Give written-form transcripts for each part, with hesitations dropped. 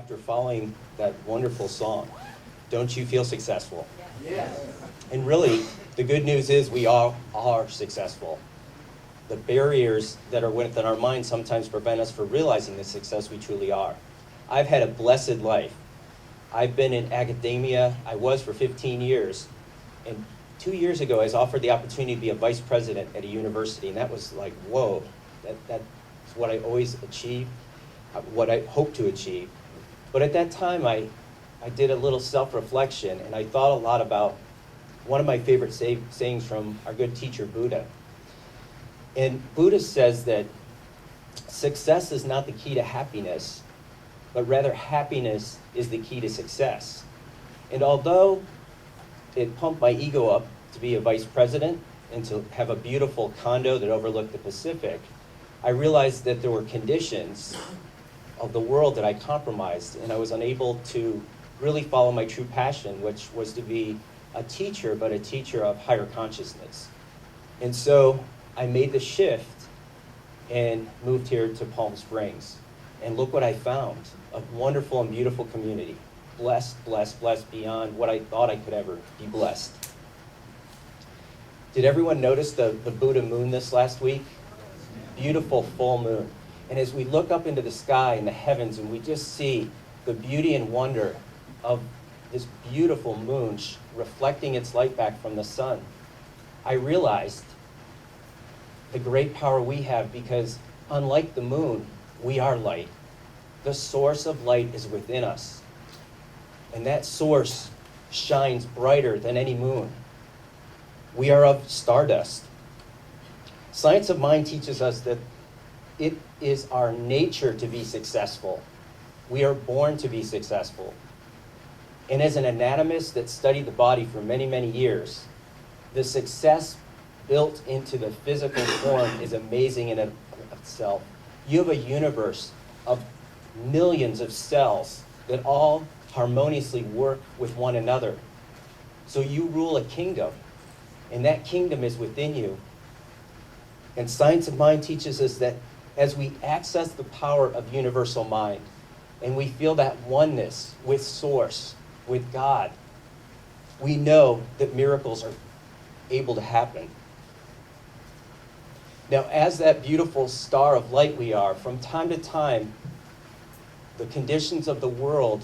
after following that wonderful song, don't you feel successful? Yes. And really, the good news is we all are successful. The barriers that are within our minds sometimes prevent us from realizing the success we truly are. I've had a blessed life. I've been in academia. I was for 15 years. And 2 years ago, I was offered the opportunity to be a vice president at a university. And that was like, whoa, that's what I always achieved, what I hope to achieve. But at that time, I did a little self-reflection, and I thought a lot about one of my favorite sayings from our good teacher, Buddha. And Buddha says that success is not the key to happiness, but rather happiness is the key to success. And although it pumped my ego up to be a vice president and to have a beautiful condo that overlooked the Pacific, I realized that there were conditions of the world that I compromised, and I was unable to really follow my true passion, which was to be a teacher, but a teacher of higher consciousness. And so I made the shift and moved here to Palm Springs. And look what I found, a wonderful and beautiful community. Blessed, blessed, blessed beyond what I thought I could ever be blessed. Did everyone notice the Buddha moon this last week? Beautiful full moon. And as we look up into the sky and the heavens and we just see the beauty and wonder of this beautiful moon reflecting its light back from the sun, I realized the great power we have, because unlike the moon, we are light. The source of light is within us. And that source shines brighter than any moon. We are of stardust. Science of mind teaches us that it is our nature to be successful. We are born to be successful. And as an anatomist that studied the body for many, many years, the success built into the physical form is amazing in itself. You have a universe of millions of cells that all harmoniously work with one another. So you rule a kingdom, and that kingdom is within you. And science of mind teaches us that as we access the power of universal mind, and we feel that oneness with Source, with God, we know that miracles are able to happen. Now, as that beautiful star of light we are, from time to time, the conditions of the world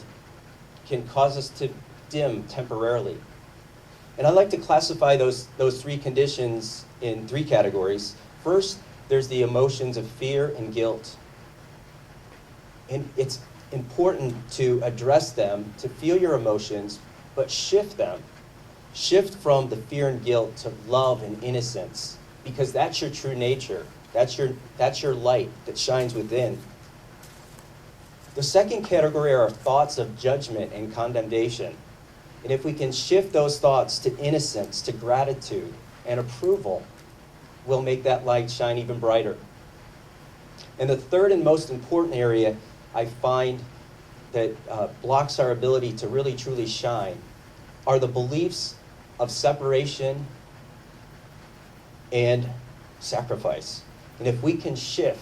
can cause us to dim temporarily. And I like to classify those three conditions in three categories. First, there's the emotions of fear and guilt. And it's important to address them, to feel your emotions, but shift them. Shift from the fear and guilt to love and innocence, because that's your true nature. That's your light that shines within. The second category are thoughts of judgment and condemnation. And if we can shift those thoughts to innocence, to gratitude and approval, we'll make that light shine even brighter. And the third and most important area I find that blocks our ability to really truly shine are the beliefs of separation and sacrifice. And if we can shift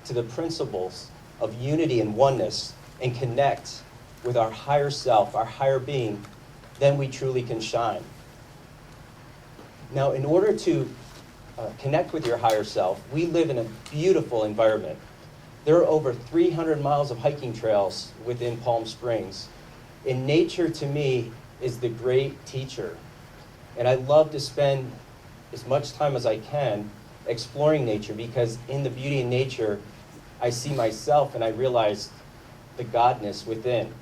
to the principles of unity and oneness and connect with our higher self, our higher being, then we truly can shine. Now, in order to connect with your higher self, we live in a beautiful environment. There are over 300 miles of hiking trails within Palm Springs. And nature, to me, is the great teacher. And I love to spend as much time as I can exploring nature, because in the beauty of nature, I see myself and I realize the godness within.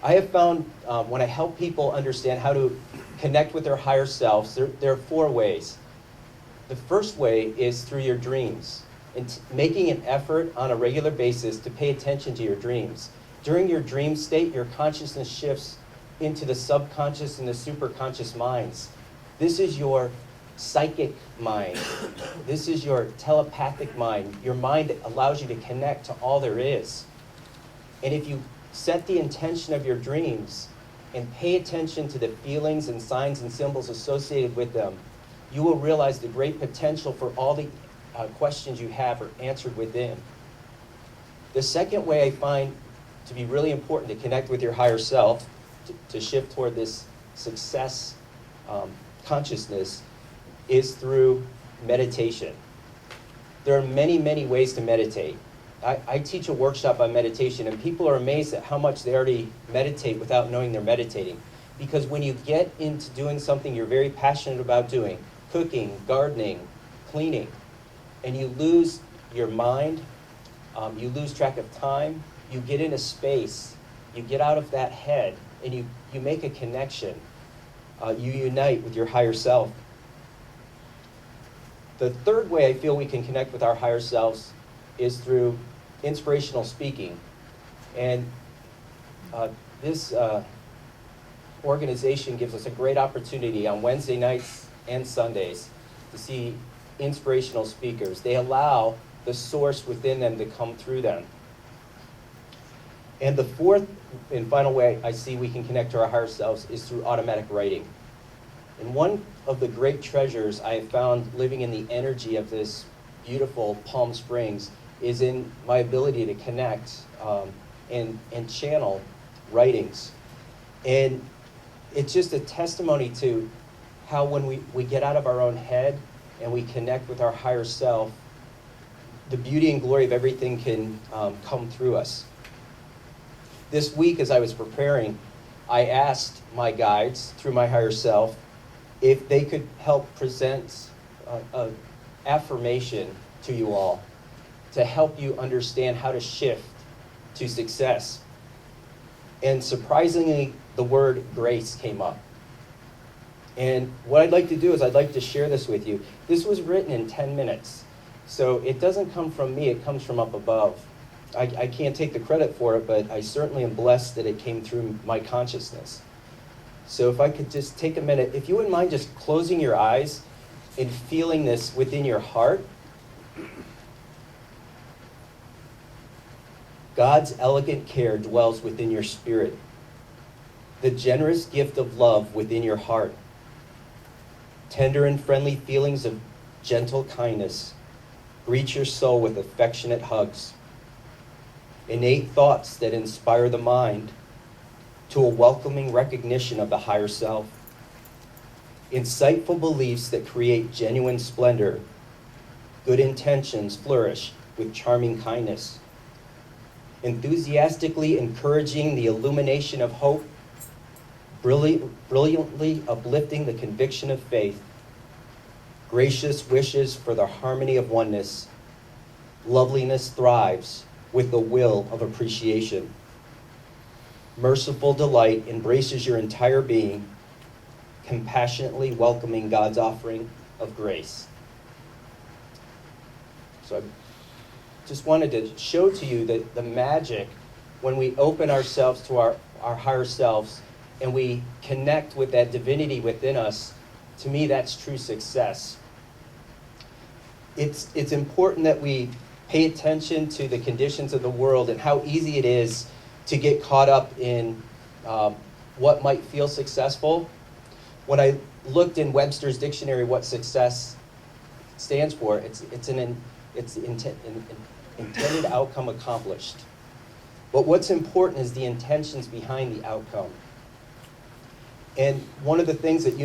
I have found when I help people understand how to connect with their higher selves, there are four ways. The first way is through your dreams, and making an effort on a regular basis to pay attention to your dreams. During your dream state, your consciousness shifts into the subconscious and the superconscious minds. This is your psychic mind. This is your telepathic mind, your mind that allows you to connect to all there is. And if you set the intention of your dreams and pay attention to the feelings and signs and symbols associated with them, you will realize the great potential for all the questions you have are answered within. The second way I find to be really important to connect with your higher self, to shift toward this success consciousness, is through meditation. There are many, many ways to meditate. I teach a workshop on meditation, and people are amazed at how much they already meditate without knowing they're meditating. Because when you get into doing something you're very passionate about doing, cooking, gardening, cleaning, and you lose your mind, you lose track of time, you get in a space, you get out of that head, and you make a connection. You unite with your higher self. The third way I feel we can connect with our higher selves is through inspirational speaking. And this organization gives us a great opportunity on Wednesday nights and Sundays to see inspirational speakers. They allow the source within them to come through them. And the fourth and final way I see we can connect to our higher selves is through automatic writing. And one of the great treasures I have found living in the energy of this beautiful Palm Springs is in my ability to connect and channel writings. And it's just a testimony to how when we get out of our own head and we connect with our higher self, the beauty and glory of everything can come through us. This week, as I was preparing, I asked my guides through my higher self if they could help present an affirmation to you all to help you understand how to shift to success. And surprisingly, the word grace came up. And what I'd like to do is I'd like to share this with you. This was written in 10 minutes. So it doesn't come from me, it comes from up above. I can't take the credit for it, but I certainly am blessed that it came through my consciousness. So if I could just take a minute, if you wouldn't mind just closing your eyes and feeling this within your heart. God's elegant care dwells within your spirit. The generous gift of love within your heart. Tender and friendly feelings of gentle kindness greet your soul with affectionate hugs. Innate thoughts that inspire the mind to a welcoming recognition of the higher self. Insightful beliefs that create genuine splendor. Good intentions flourish with charming kindness. Enthusiastically encouraging the illumination of hope. Brilliantly uplifting the conviction of faith. Gracious wishes for the harmony of oneness. Loveliness thrives with the will of appreciation. Merciful delight embraces your entire being, compassionately welcoming God's offering of grace. So I just wanted to show to you that the magic, when we open ourselves to our higher selves and we connect with that divinity within us, to me that's true success. It's important that we pay attention to the conditions of the world and how easy it is to get caught up in what might feel successful. When I looked in Webster's dictionary what success stands for, it's intended outcome accomplished. But what's important is the intentions behind the outcome. And one of the things that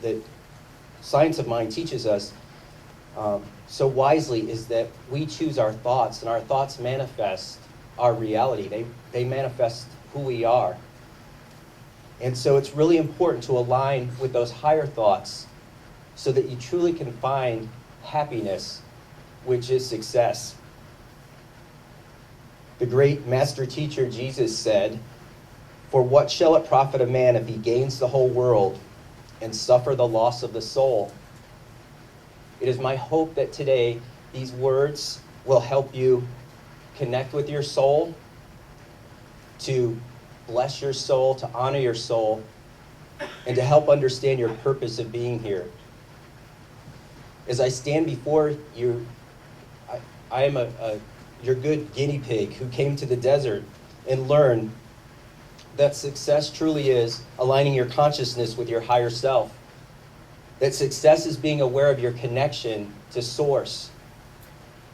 that Science of Mind teaches us so wisely is that we choose our thoughts, and our thoughts manifest our reality. They manifest who we are. And so it's really important to align with those higher thoughts so that you truly can find happiness, which is success. The great master teacher Jesus said, "For what shall it profit a man if he gains the whole world and suffer the loss of the soul?" It is my hope that today these words will help you connect with your soul, to bless your soul, to honor your soul, and to help understand your purpose of being here. As I stand before you, I am your good guinea pig who came to the desert and learned that success truly is aligning your consciousness with your higher self. That success is being aware of your connection to Source.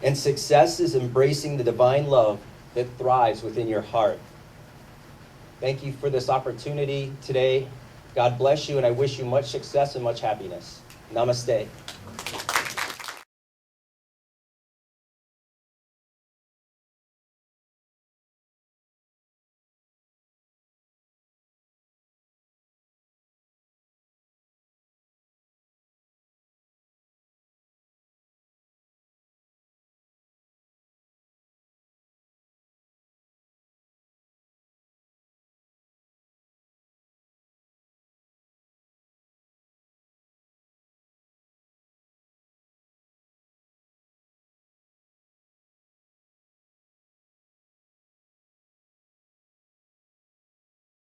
And success is embracing the divine love that thrives within your heart. Thank you for this opportunity today. God bless you, and I wish you much success and much happiness. Namaste.